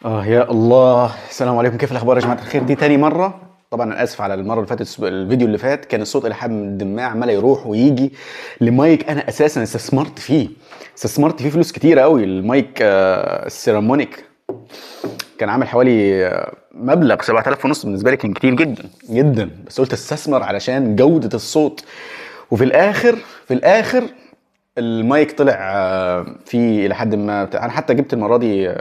يا الله، السلام عليكم. كيف الاخبار يا جماعه الخير؟ دي تاني مره. طبعا انا اسف على المره اللي فاتت. الفيديو اللي فات كان الصوت الى حد ما عمال يروح ويجي لمايك انا اساسا استثمرت فيه فلوس كتيره قوي. المايك السيرامونيك كان عامل حوالي مبلغ 7000 ونص. بالنسبه لي كان كتير جدا جدا، بس قلت استثمر علشان جوده الصوت. وفي الاخر المايك طلع فيه الى حد ما. انا حتى جبت المره دي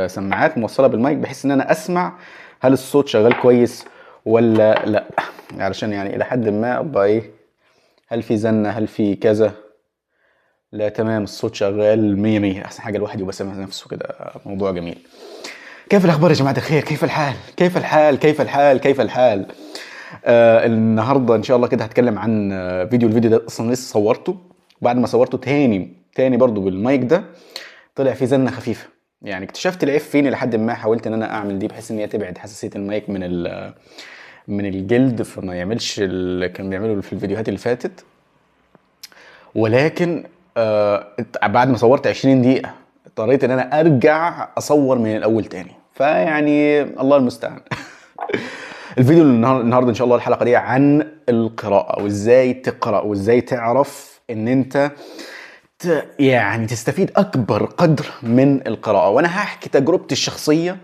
سماعات موصله بالمايك بحيث ان انا اسمع هل الصوت شغال كويس ولا لا، علشان يعني الى حد ما ابقى ايه، هل في زنه، هل في كذا. لا تمام، الصوت شغال مية مية. احسن حاجه الواحد يبقى سامع نفسه كده، موضوع جميل. كيف الاخبار يا جماعه الخير؟ كيف الحال؟ النهارده ان شاء الله كده هتكلم عن الفيديو ده اصلا لسه صورته. بعد ما صورته تاني برضو بالمايك ده، طلع في زنه خفيفه. يعني اكتشفت العيب فين لحد ما حاولت ان انا اعمل دي بحيث ان هي تبعد حساسيه المايك من الجلد، فما يعملش اللي كان بيعمله في الفيديوهات اللي فاتت. ولكن بعد ما صورت 20 دقيقه اضطريت ان انا ارجع اصور من الاول تاني، فيعني الله المستعان. الفيديو النهارده ان شاء الله الحلقه دي عن القراءه، وازاي تقرا، وازاي تعرف ان انت يعني تستفيد اكبر قدر من القراءه. وانا هحكي تجربتي الشخصيه،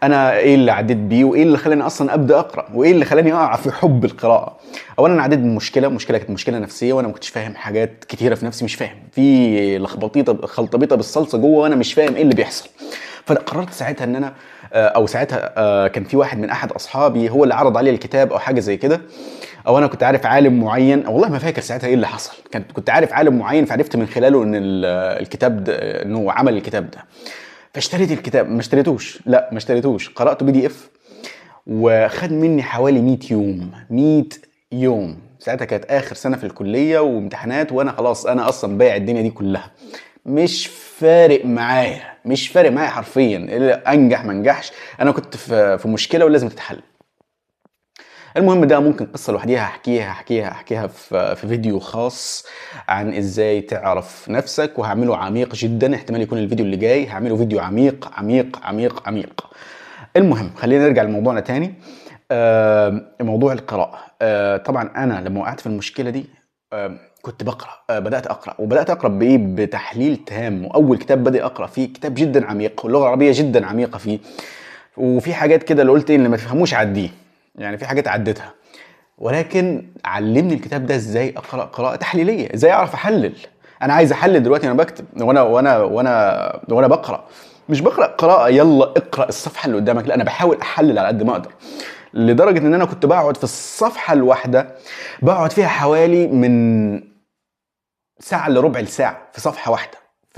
انا ايه اللي عديت بيه، وايه اللي خلاني اصلا ابدا اقرا، وايه اللي خلاني اقع في حب القراءه. اولا انا عديت بمشكله كانت مشكله نفسيه، وانا ما كنتش فاهم حاجات كتيره في نفسي، مش فاهم، في خلطبيطه بالصلصه جوه، وانا مش فاهم ايه اللي بيحصل. فقررت ساعتها ان انا او ساعتها كان في واحد من احد اصحابي هو اللي عرض علي الكتاب او حاجه زي كده. او انا كنت عارف عالم معين، او والله ما فاكر ساعتها ايه اللي حصل. كنت عارف عالم معين، فعرفت من خلاله ان الكتاب ده، انه عمل الكتاب ده. فاشتريت الكتاب. ما اشتريتوش، قراته PDF. وخد مني حوالي 100 يوم. 100 يوم. ساعتها كانت اخر سنه في الكليه وامتحانات، وانا خلاص، انا اصلا بايع الدنيا دي كلها. مش فارق معايا حرفيا انجح ما انجحش. انا كنت في مشكله ولازم تتحل. المهم ده ممكن قصة لوحديها هحكيها في فيديو خاص عن ازاي تعرف نفسك، وهعمله عميق جدا. احتمال يكون الفيديو اللي جاي هعمله فيديو عميق عميق عميق عميق. المهم خلينا نرجع لموضوعنا تاني. موضوع القراءة. طبعا انا لما وقعت في المشكلة دي كنت بقرا. بدات اقرا بايه؟ بتحليل تام. واول كتاب بدأ اقرا فيه كتاب جدا عميق، واللغه العربيه جدا عميقه فيه. وفي حاجات كده اللي قلت اللي ما تفهموش عديه، يعني في حاجات عدتها. ولكن علمني الكتاب ده ازاي اقرا قراءه تحليليه، ازاي اعرف احلل. انا عايز احلل دلوقتي، انا بكتب وانا بقرا. مش بقرا قراءه يلا اقرا الصفحه اللي قدامك، لا، انا بحاول احلل على قد ما اقدر. لدرجه ان انا كنت بقعد في الصفحه الواحده، بقعد فيها حوالي من ساعه لربع ساعه في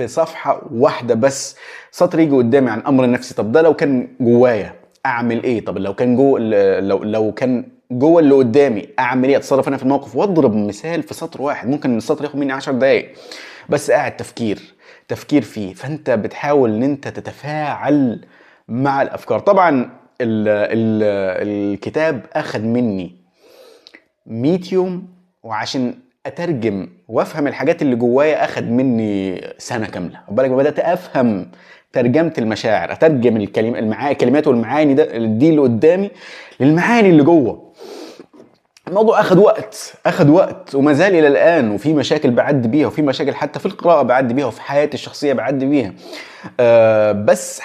صفحه واحده بس. سطر يجي قدامي عن امر نفسي. طب ده لو كان جوايا اعمل ايه؟ طب لو كان لو كان جوه اللي قدامي اعمل ايه؟ اتصرف انا في الموقف. واضرب مثال في سطر واحد، ممكن السطر ياخد مني 10 دقايق بس قاعد تفكير فيه. فانت بتحاول ان انت تتفاعل مع الافكار. طبعا ال الكتاب اخد مني 100 يوم، وعشان اترجم وافهم الحاجات اللي جوايا اخد مني سنه كامله. خد بالك، بدات افهم، ترجمت المشاعر، اترجم الكلمات والمعاني دي اللي قدامي للمعاني اللي جوه. الموضوع اخد وقت وما زال الى الان. وفي مشاكل بعدي بيها، وفي مشاكل حتى في القراءه بعدي بيها، وفي حياتي الشخصيه بعدي بيها. بس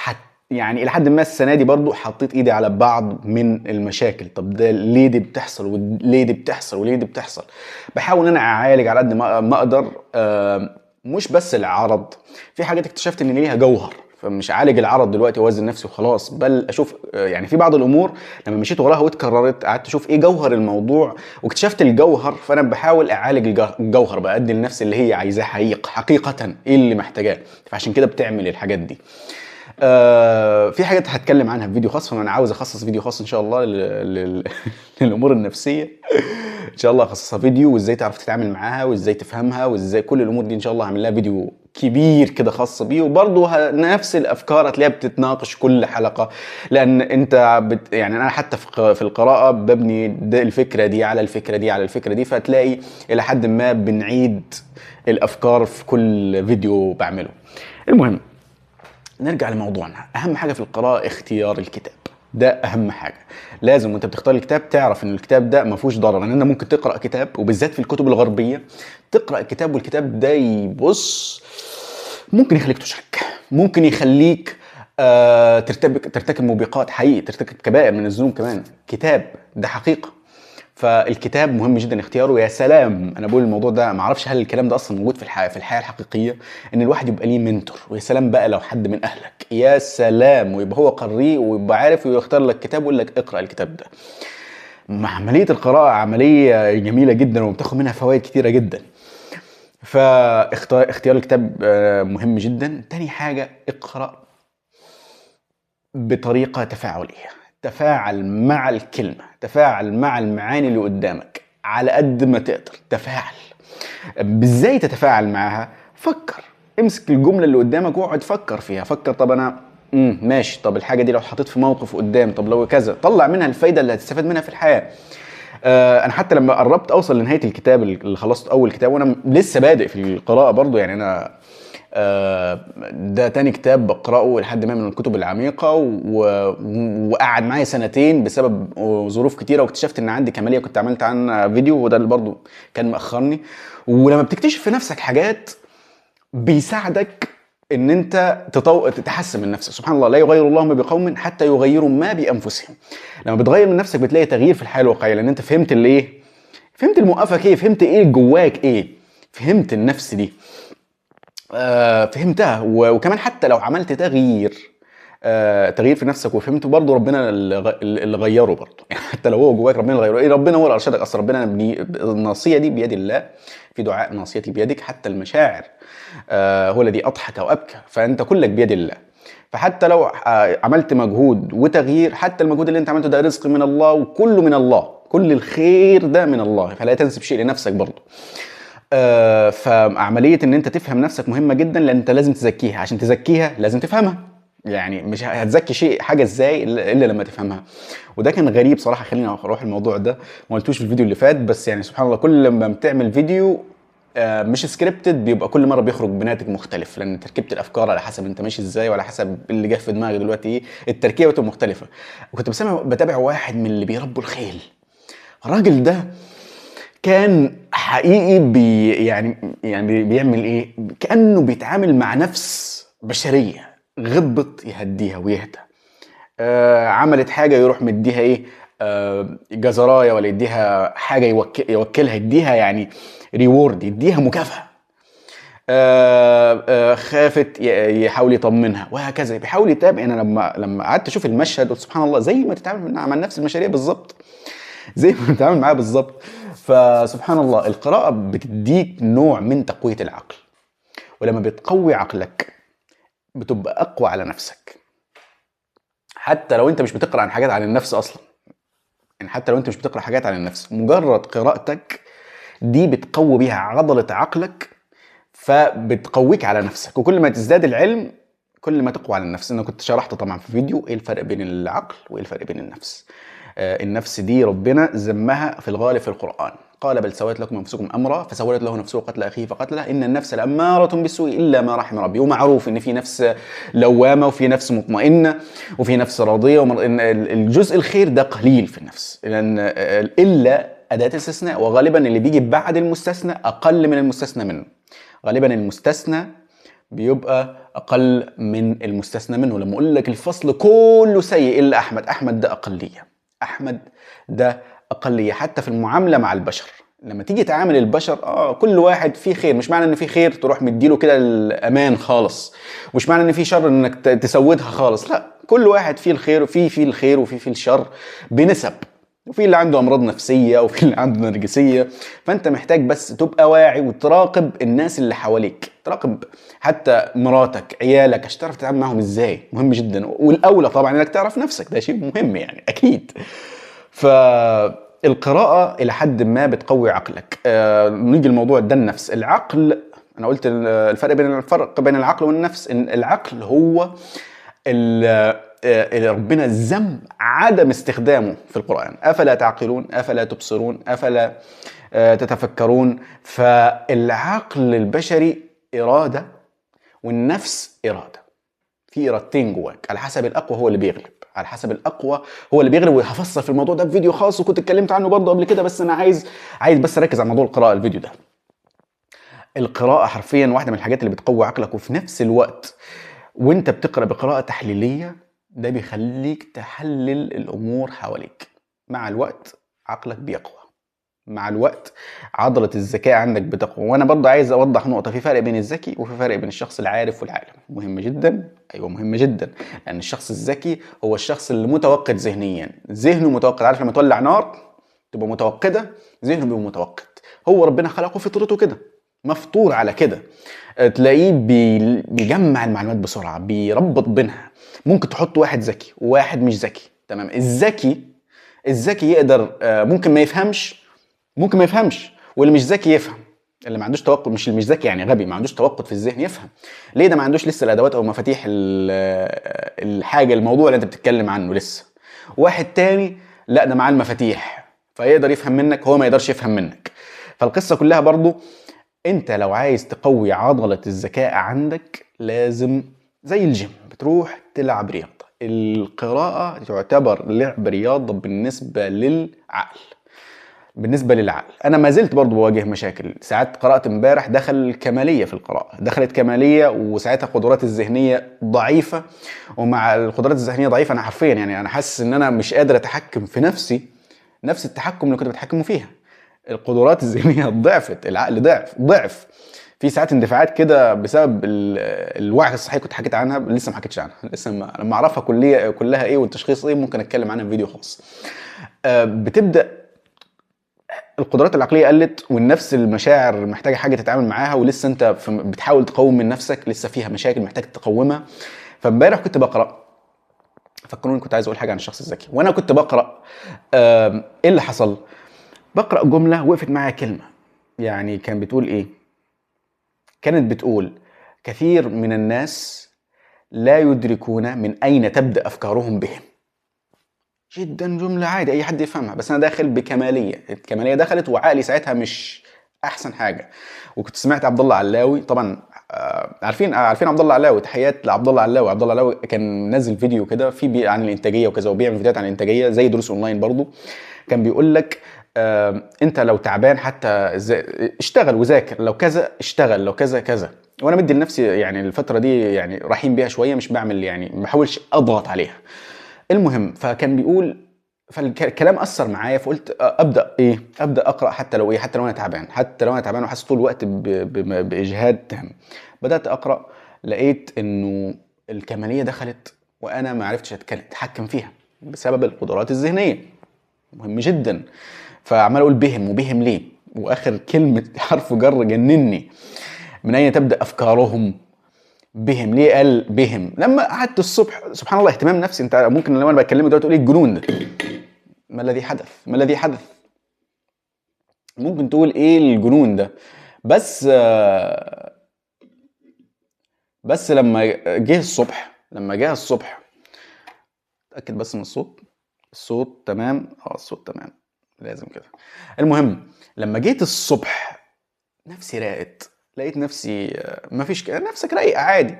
يعني الى حد ما السنه دي برضو حطيت ايدي على بعض من المشاكل. طب ده ليه دي بتحصل، وليه دي بتحصل، وليه دي بتحصل؟ بحاول ان انا اعالج على قد ما اقدر. مش بس العرض، في حاجات اكتشفت ان ليها جوهر. فمش عالج العرض دلوقتي واوزن نفسي وخلاص، بل اشوف يعني في بعض الامور لما مشيت وراها واتكررت قعدت اشوف ايه جوهر الموضوع، واكتشفت الجوهر. فانا بحاول اعالج الجوهر، بادي لنفسي اللي هي عايزاه حقيقه ايه اللي محتاجاه. فعشان كده بتعمل الحاجات دي. في حاجات هتكلم عنها في فيديو خاص، فانا عاوز اخصص فيديو خاص ان شاء الله للامور النفسيه. ان شاء الله اخصصها فيديو، وازاي تعرف تتعامل معاها، وازاي تفهمها، وازاي كل الامور دي ان شاء الله هعمل لها فيديو كبير كده خاص بيه. وبرضه نفس الافكار هتلاقيها بتتناقش كل حلقه، لان انت يعني انا حتى في القراءه ببني الفكره دي على الفكره دي على الفكره دي، فتلاقي الى حد ما بنعيد الافكار في كل فيديو بعمله. المهم، نرجع لموضوعنا. اهم حاجه في القراءه اختيار الكتاب، ده اهم حاجه. لازم وانت بتختار الكتاب تعرف ان الكتاب ده ما فيهوش ضرر، لان انت ممكن تقرا كتاب، وبالذات في الكتب الغربيه تقرا كتاب والكتاب ده يبص ممكن يخليك تشرك، ممكن يخليك ترتكب موبقات، حقيقي ترتكب كبائر من الذنوب كمان. كتاب ده حقيقه، فالكتاب مهم جدا اختياره. يا سلام، انا بقول الموضوع ده ما اعرفش هل الكلام ده اصلا موجود في الحياه الحقيقيه، ان الواحد يبقى ليه منتور. ويا سلام بقى لو حد من اهلك، يا سلام، ويبقى هو قريه ويبقى عارف ويختار لك كتاب ويقول لك اقرا الكتاب ده. عمليه القراءه عمليه جميله جدا وبتاخد منها فوائد كتيره جدا. فاختيار الكتاب مهم جدا. تاني حاجه، اقرا بطريقه تفاعليه، تفاعل مع الكلمة، تفاعل مع المعاني اللي قدامك على قد ما تقدر. تفاعل ازاي تتفاعل معها؟ فكر، امسك الجملة اللي قدامك واقعد فكر فيها. فكر، طب انا ماشي، طب الحاجة دي لو حطيت في موقف قدام، طب لو كذا، طلع منها الفايدة اللي هتستفاد منها في الحياة. انا حتى لما قربت اوصل لنهاية الكتاب اللي خلصت اول كتاب، وانا لسه بادئ في القراءة برضو، يعني انا ده تاني كتاب بقرأه لحد ما من الكتب العميقة، وقعد معايا سنتين بسبب ظروف كتيرة، واكتشفت ان عندي كمالية كنت عملت عنها فيديو، وده اللي برضو كان مأخرني. ولما بتكتشف في نفسك حاجات بيساعدك ان انت تتحسن من نفسك. سبحان الله، لا يغير الله ما بقوم حتى يغيروا ما بانفسهم. لما بتغير من نفسك بتلاقي تغيير في الحياة الواقعية، لان انت فهمت اللي ايه، فهمت الموقفك ايه، فهمت ايه جواك ايه، فهمت النفس دي، فهمتها. وكمان حتى لو عملت تغيير في نفسك وفهمته، برضه ربنا اللي غيره برضه. يعني حتى لو هو جواك ربنا اللي غيره. ايه، ربنا هو اللي ارشدك اصلا. ربنا الناصيه دي بيد الله، في دعاء ناصيتي بيدك، حتى المشاعر هو الذي اضحك وابكى، فانت كلك بيد الله. فحتى لو عملت مجهود وتغيير، حتى المجهود اللي انت عملته ده رزق من الله، وكله من الله، كل الخير ده من الله، فلا تنسب شيء لنفسك برضه. فعملية ان انت تفهم نفسك مهمة جدا، لان انت لازم تزكيها. عشان تزكيها لازم تفهمها، يعني مش هتزكي حاجة ازاي الا لما تفهمها. وده كان غريب صراحة. خلينا اروح الموضوع ده، ما قلتوش في الفيديو اللي فات، بس يعني سبحان الله كل لما بتعمل فيديو مش سكريبتد بيبقى كل مره بيخرج بناتج مختلف، لان تركيبه الافكار على حسب انت ماشي ازاي، وعلى حسب اللي جه في دماغك دلوقتي ايه، التركيبه بتبقى مختلفه. وكنت بتابع واحد من اللي بيربوا الخيل. الراجل ده كان حقيقي يعني بيعمل ايه، كأنه بيتعامل مع نفس بشرية، غضبت يهديها ويهدى، عملت حاجة يروح مديها ايه، جزراية، ولا يديها حاجة يوكلها، يديها يعني ريورد، يديها مكافأة. خافت يحاول يطمنها، وهكذا بيحاول يتابع. انا لما قعدت اشوف المشهد قلت سبحان الله، زي ما تتعامل مع نفس المشاريع بالظبط، زي ما بتتعامل معاه بالظبط. فسبحان الله القراءة بتديك نوع من تقوية العقل، ولما بتقوي عقلك بتبقى أقوى على نفسك. حتى لو أنت مش بتقرأ عن حاجات عن النفس أصلا، يعني حتى لو أنت مش بتقرأ حاجات عن النفس، مجرد قراءتك دي بتقوي بيها عضلة عقلك، فبتقويك على نفسك. وكل ما تزداد العلم كل ما تقوى على النفس. أنا كنت شرحت طبعا في فيديو إيه الفرق بين العقل وإيه الفرق بين النفس. النفس دي ربنا ذمها في الغالب في القرآن، قال بل سولت لكم أنفسكم أمرا فسولت له نفسه قتل أخيه فقتله إن النفس لأمارة بالسوء إلا ما رحم ربي. ومعروف إن في نفس لوامة، وفي نفس مطمئنة، وفي نفس راضية، إن الجزء الخير ده قليل في النفس، لأن إلا أداة استثناء، وغالبا اللي بيجي بعد المستثنى أقل من المستثنى منه. غالبا المستثنى بيبقى أقل من المستثنى منه. لما أقول لك الفصل كله سيء إلا أحمد، أحمد ده أقلية، أحمد ده أقلية. حتى في المعاملة مع البشر، لما تيجي تعامل البشر كل واحد فيه خير. مش معنى ان فيه خير تروح مديله كده الامان خالص، مش معنى ان فيه شر انك تسودها خالص، لا، كل واحد فيه الخير، وفيه الخير وفيه الشر بنسب. وفي اللي عنده امراض نفسيه، وفي اللي عنده نرجسيه. فانت محتاج بس تبقى واعي وتراقب الناس اللي حواليك، تراقب حتى مراتك، عيالك، عشان تعرف تتعامل معهم ازاي. مهم جدا. والاولى طبعا انك تعرف نفسك، ده شيء مهم يعني اكيد. فالقراءه الى حد ما بتقوي عقلك. نيجي الموضوع ده، النفس، العقل. انا قلت الفرق بين العقل والنفس، ان العقل هو اللي ربنا ذم عدم استخدامه في القرآن. أفلا تعقلون، أفلا تبصرون، أفلا تتفكرون. فالعقل البشري إرادة، والنفس إرادة. في ارادتين جواك، على حسب الاقوى هو اللي بيغلب، على حسب الاقوى هو اللي بيغلب. وهفصل في الموضوع ده بفيديو خاص وكنت اتكلمت عنه برضه قبل كده، بس انا عايز بس اركز على موضوع القراءه الفيديو ده. القراءه حرفيا واحده من الحاجات اللي بتقوي عقلك، وفي نفس الوقت وانت بتقرا بقراءه تحليليه ده بيخليك تحلل الامور حواليك. مع الوقت عقلك بيقوى، مع الوقت عضلة الذكاء عندك بتقوى. وانا برضه عايز اوضح نقطة، في فرق بين الذكي وفي فرق بين الشخص العارف والعالم. مهمة جدا، ايوه مهمة جدا. لان الشخص الذكي هو الشخص اللي متوقد ذهنيا، ذهنه متوقد. عارف لما تولع نار تبقى متوقدة، ذهنه بيبقى متوقد. هو ربنا خلقه فطرته كده، مفطور على كده. تلاقيه بيجمع المعلومات بسرعة، بيربط بينها. ممكن تحط واحد ذكي وواحد مش ذكي، تمام. الذكي يقدر ممكن ما يفهمش، واللي مش ذكي يفهم. اللي ما عندوش توقد، مش اللي مش ذكي يعني غبي، ما عندوش توقد في الذهن يفهم. ليه؟ ده ما عندوش لسه الادوات او مفاتيح الحاجه، الموضوع اللي انت بتتكلم عنه لسه. واحد تاني لا، ده معاه المفاتيح فيقدر يفهم منك، هو ما يقدرش يفهم منك. فالقصه كلها برضو، انت لو عايز تقوي عضله الذكاء عندك لازم زي الجيم بتروح تلعب رياضه. القراءه تعتبر لعب رياضه بالنسبه للعقل. انا ما زلت برضو بواجه مشاكل. ساعات قرأت امبارح دخل الكمالية في القراءة، دخلت كمالية وساعتها قدرات الذهنية ضعيفة. ومع القدرات الذهنية ضعيفة انا حرفيا يعني انا حاسس ان انا مش قادر اتحكم في نفسي نفس التحكم اللي كنت بتحكمه فيها. القدرات الذهنية ضعفت، العقل ضعف. في ساعات اندفاعات كده بسبب الوعي الصحي كنت حكيت عنها، لسه ما حكيتش عنها، لسه لما اعرفها كلها ايه والتشخيص ايه ممكن اتكلم عنها في فيديو خاص. بتبدأ القدرات العقليه قلت، والنفس المشاعر محتاجه حاجه تتعامل معاها، ولسه انت بتحاول تقوم من نفسك، لسه فيها مشاكل محتاج تقومها. فامبارح كنت بقرا، فكروني كنت عايز اقول حاجه عن الشخص الذكي وانا كنت بقرا. ايه اللي حصل؟ بقرا جمله وقفت معايا كلمه، يعني كان بتقول ايه؟ كانت بتقول: كثير من الناس لا يدركون من اين تبدا افكارهم بهم. جدا جملة عادي اي حد يفهمها، بس انا داخل بكمالية. الكمالية دخلت وعقلي ساعتها مش احسن حاجة. وكنت سمعت عبد الله علاوي طبعا، عارفين عبد الله علاوي، تحيات لعبد الله علاوي. عبد الله علاوي كان نزل فيديو كده في عن الانتاجية وكذا، وبيعمل فيديوهات عن الانتاجية زي دروس اونلاين برضو. كان بيقول لك انت لو تعبان حتى اشتغل وذاكر، لو كذا اشتغل، لو كذا كذا. وانا مدي لنفسي يعني الفترة دي يعني رحيم بيها شوية، مش بعمل يعني ما بحاولش اضغط عليها. المهم فكان بيقول، فالكلام اثر معايا، فقلت ابدا اقرا حتى لو انا تعبان وحاسس طول الوقت باجهاد تام. بدات اقرا، لقيت انه الكماليه دخلت وانا ما عرفتش اتحكم فيها بسبب القدرات الذهنيه. مهم جدا. فعمال اقول بهم ليه، واخر كلمه حرف جر جنني: من اين تبدا افكارهم بهم. ليه قال بهم؟ لما قعدت الصبح سبحان الله اهتمام نفسي. انت ممكن لما انا بكلمك دلوقتي تقول ايه الجنون ده؟ ما الذي حدث؟ ممكن تقول ايه الجنون ده؟ بس لما جه الصبح اتاكد بس من الصوت تمام. الصوت تمام لازم كده. المهم لما جيت الصبح نفسي راقت، لقيت نفسي مفيش نفسك رايقه عادي.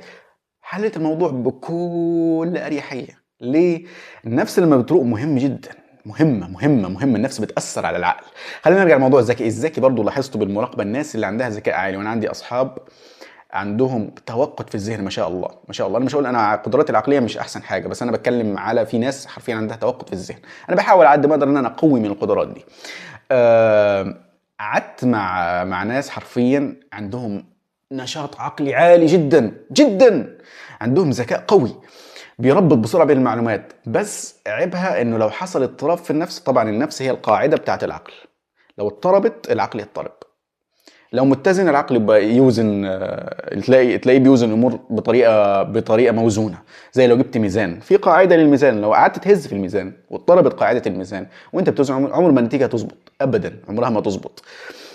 حلت الموضوع بكل اريحيه. ليه؟ النفس لما بتروق مهم جدا، مهمه. النفس بتاثر على العقل. خلينا نرجع لموضوع الذكي برضو لاحظته بالمراقبه، الناس اللي عندها ذكاء عالي. وانا عندي اصحاب عندهم توقد في الذهن ما شاء الله. انا مش هقول انا قدراتي العقليه مش احسن حاجه، بس انا بتكلم على في ناس حرفيا عندها توقد في الذهن. انا بحاول على قد ما اقدر ان انا اقوي من القدرات دي. قعدت مع ناس حرفيا عندهم نشاط عقلي عالي جدا، عندهم ذكاء قوي، بيربط بسرعه بين المعلومات. بس عيبها انه لو حصل اضطراب في النفس، طبعا النفس هي القاعده بتاعه العقل، لو اضطربت العقل يضطرب. لو متزن العقل يبقى يوزن، تلاقيه بيوزن الامور بطريقه موزونه. زي لو جبت ميزان، في قاعده للميزان، لو قعدت تهز في الميزان واضطربت قاعده الميزان وانت بتوزن، عمر ما النتيجه هتظبط ابدا، عمرها ما تظبط.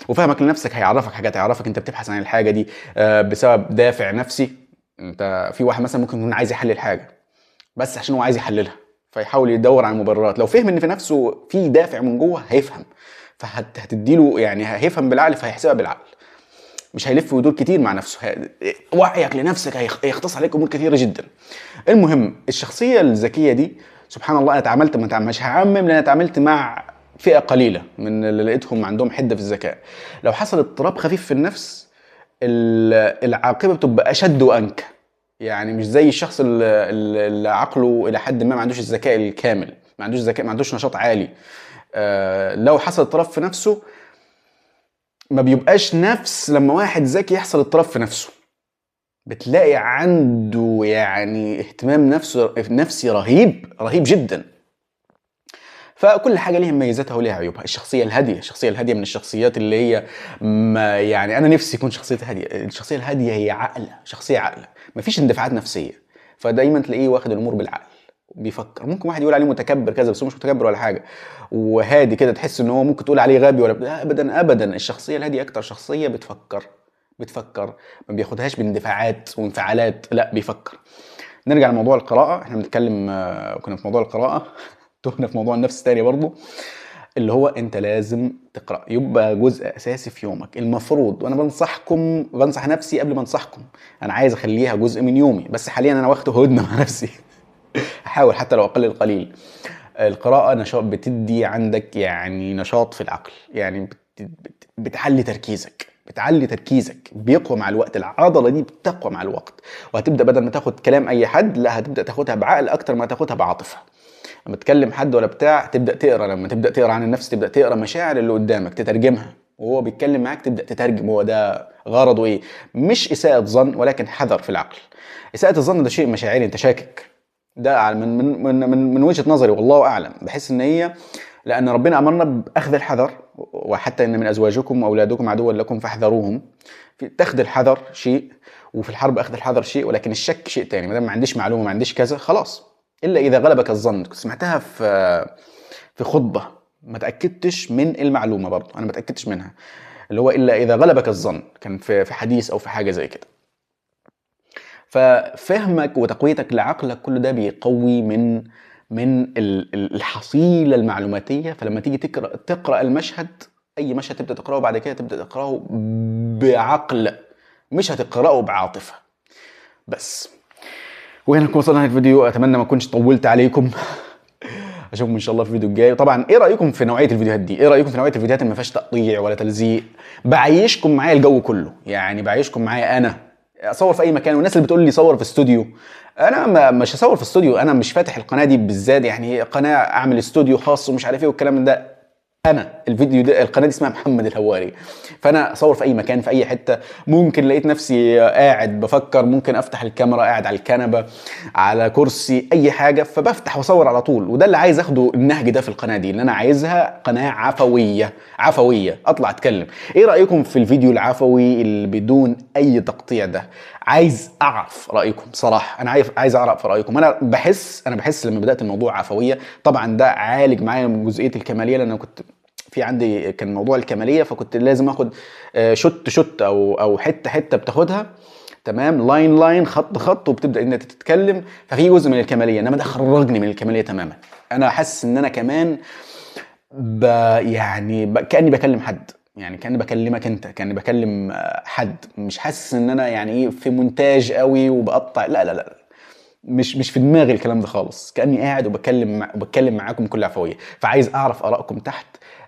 وفهمك لنفسك هيعرفك حاجات، هيعرفك انت بتبحث عن الحاجه دي بسبب دافع نفسي. انت في واحد مثلا ممكن يكون عايز يحلل حاجه بس عشان هو عايز يحللها، فيحاول يدور على مبررات. لو فهم ان في نفسه في دافع من جوه هيفهم، فهتديله يعني هيفهم بالعقل، فهيحسبها بالعقل. مش هيلف ويدور كتير مع نفسه. وعيك لنفسك هيختص عليك امور كثيره جدا. المهم الشخصيه الذكيه دي سبحان الله، انا اتعاملت مش هعمم لان انا اتعاملت مع فئه قليله من اللي لقيتهم عندهم حده في الذكاء. لو حصل اضطراب خفيف في النفس العاقبه بتبقى اشد وانكى. يعني مش زي الشخص اللي عقله الى حد ما عندوش الذكاء الكامل، ما عندوش ذكاء، ما عندوش نشاط عالي. لو حصل اضطراب في نفسه ما بيبقاش نفس لما واحد ذكي يحصل اضطراب في نفسه، بتلاقي عنده يعني اهتمام نفسي رهيب جدا. فكل حاجه ليها مميزاتها وليها عيوبها. الشخصيه الهاديه من الشخصيات اللي هي ما يعني انا نفسي يكون شخصيتي هاديه. الشخصيه الهاديه هي شخصيه عاقله، مفيش اندفاعات نفسيه، فدايما تلاقيه واخد الامور بالعقل بيفكر. ممكن واحد يقول عليه متكبر كذا بس هو مش متكبر ولا حاجه، وهادي كده تحس ان هو ممكن تقول عليه غبي ولا ابدا. الشخصيه الهاديه اكتر شخصيه بتفكر ما بياخدهاش باندفاعات وانفعالات، لا بيفكر. نرجع لموضوع القراءه. احنا بنتكلم كنا في موضوع القراءه تهنا في موضوع النفس تاني برضو، اللي هو انت لازم تقرا، يبقى جزء اساسي في يومك المفروض. وانا بنصح نفسي قبل ما انصحكم، انا عايز اخليها جزء من يومي، بس حاليا انا واخده هدنه مع نفسي احاول حتى لو اقل القليل. القراءه نشاط، بتدي عندك يعني نشاط في العقل، يعني بتعلي تركيزك بيقوى مع الوقت. العضله دي بتقوى مع الوقت، وهتبدا بدل ما تاخد كلام اي حد لا هتبدا تاخدها بعقل اكتر ما تاخدها بعاطفه. لما تكلم حد ولا بتاع تبدا تقرا، لما تبدا تقرا عن النفس تبدا تقرا مشاعر اللي قدامك تترجمها، وهو بيتكلم معاك تبدا تترجم هو ده غرضه ايه. مش اساءة ظن ولكن حذر في العقل. اساءة الظن ده شيء مشاعري، انت شاكك. ده من وجهة نظري والله اعلم، بحس ان هي لان ربنا امرنا باخذ الحذر، وحتى ان من ازواجكم واولادكم عدوا لكم فاحذروهم. في تاخذ الحذر شيء، وفي الحرب اخذ الحذر شيء، ولكن الشك شيء تاني. ما دام ما عنديش معلومه ما عنديش كذا خلاص، الا اذا غلبك الظن. كنت سمعتها في خطبه ما تاكدتش من المعلومه، برضه انا ما تاكدتش منها، اللي هو الا اذا غلبك الظن، كان في حديث او في حاجه زي كده. ففهمك وتقويتك لعقلك كل ده بيقوي من الحصيله المعلوماتيه. فلما تيجي تقرا المشهد، اي مشهد تبدا تقراه بعد كده تبدا تقراه بعقل، مش هتقراه بعاطفه بس. وهنا نكون وصلنا الفيديو، اتمنى ما اكونش طولت عليكم. اشوفكم ان شاء الله في الفيديو الجاي. طبعا ايه رايكم في نوعيه الفيديوهات دي؟ ايه رايكم في نوعيه الفيديوهات اللي ما فيهاش تقطيع ولا تلزيق؟ بعيشكم معايا الجو كله، يعني بعيشكم معايا انا اصور في اي مكان. والناس اللي بتقول لي صور في استوديو، انا مش هصور في استوديو، انا مش فاتح القناه دي بالذات، يعني قناه اعمل استوديو خاص ومش عارف ايه والكلام ده. انا الفيديو ده القناه دي اسمها محمد الهواري، فانا اصور في اي مكان في اي حته. ممكن لقيت نفسي قاعد بفكر، ممكن افتح الكاميرا قاعد على الكنبه على كرسي اي حاجه، فبفتح واصور على طول. وده اللي عايز اخده النهج ده في القناه دي، اللي انا عايزها قناه عفويه اطلع اتكلم. ايه رايكم في الفيديو العفوي اللي بدون اي تقطيع ده؟ عايز اعرف رايكم صراحه، انا عايز اعرف رايكم. انا بحس لما بدات الموضوع عفويه، طبعا ده عالج معايا من جزئيه الكماليه، لان انا كنت في عندي كان موضوع الكماليه، فكنت لازم اخد شوت او حته بتاخدها تمام، لاين خط وبتبدا ان انت تتكلم. ففي جزء من الكماليه، انما ده خرجني من الكماليه تماما. انا حاسس ان انا كمان كاني بكلم حد، يعني كاني بكلمك انت، كاني بكلم حد. مش حاسس ان انا يعني ايه في مونتاج قوي وبقطع، لا مش في دماغي الكلام ده خالص. كاني قاعد وبتكلم معاكم بكل عفويه. فعايز اعرف ارائكم تحت.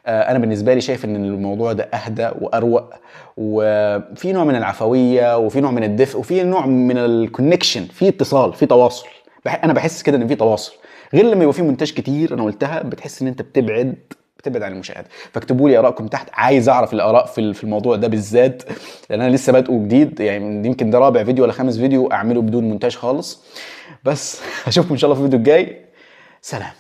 انا بالنسبه لي شايف ان الموضوع ده اهدى واروق، وفي نوع من العفويه وفي نوع من الدفء وفي نوع من الكونكشن، في اتصال، في تواصل. انا بحس كده ان في تواصل، غير لما يبقى في مونتاج كتير. انا قلتها بتحس ان انت بتبعد عن المشاهده. فاكتبوا لي ارائكم تحت، عايز اعرف الاراء في الموضوع ده بالذات، لان انا لسه بادئه جديد. يعني يمكن ده رابع فيديو ولا خامس فيديو اعمله بدون مونتاج خالص. بس اشوفكم ان شاء الله في الفيديو الجاي. سلام.